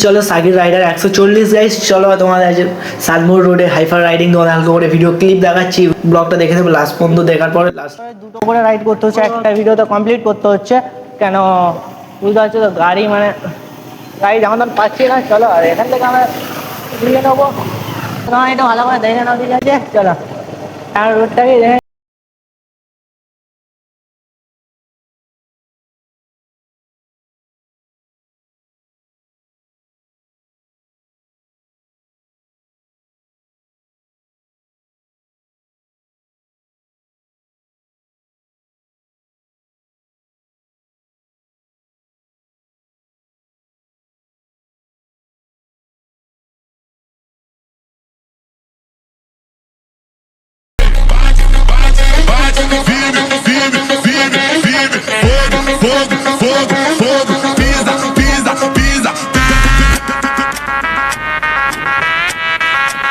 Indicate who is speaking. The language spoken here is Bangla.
Speaker 1: চলো সাকির রাইডার 140 গাইস, চলো তোমাদের আজ সাদমোর রোডে হাইফার রাইডিং তোমাদের হালকা করে ভিডিও ক্লিপ দেখাচ্ছি। ব্লগটা দেখে দেবো লাস্ট পর্যন্ত, দেখার পরে লাস্ট দুটো করে রাইড করতে হচ্ছে, একটা ভিডিও তো কমপ্লিট করতে হচ্ছে, কেন বুঝতে পারছো তো গাড়ি মানে গাড়ি যেমন তখন পাচ্ছি না। চলো আর এখান থেকে আমরা ঘুরিয়ে নেবো, তোমার এটা ভালো করে দেখে নাও, ঠিক আছে? চলো আর রোডটাকে দেখে
Speaker 2: Firme, firme, firme, firme, fogo, fogo, fogo, fogo.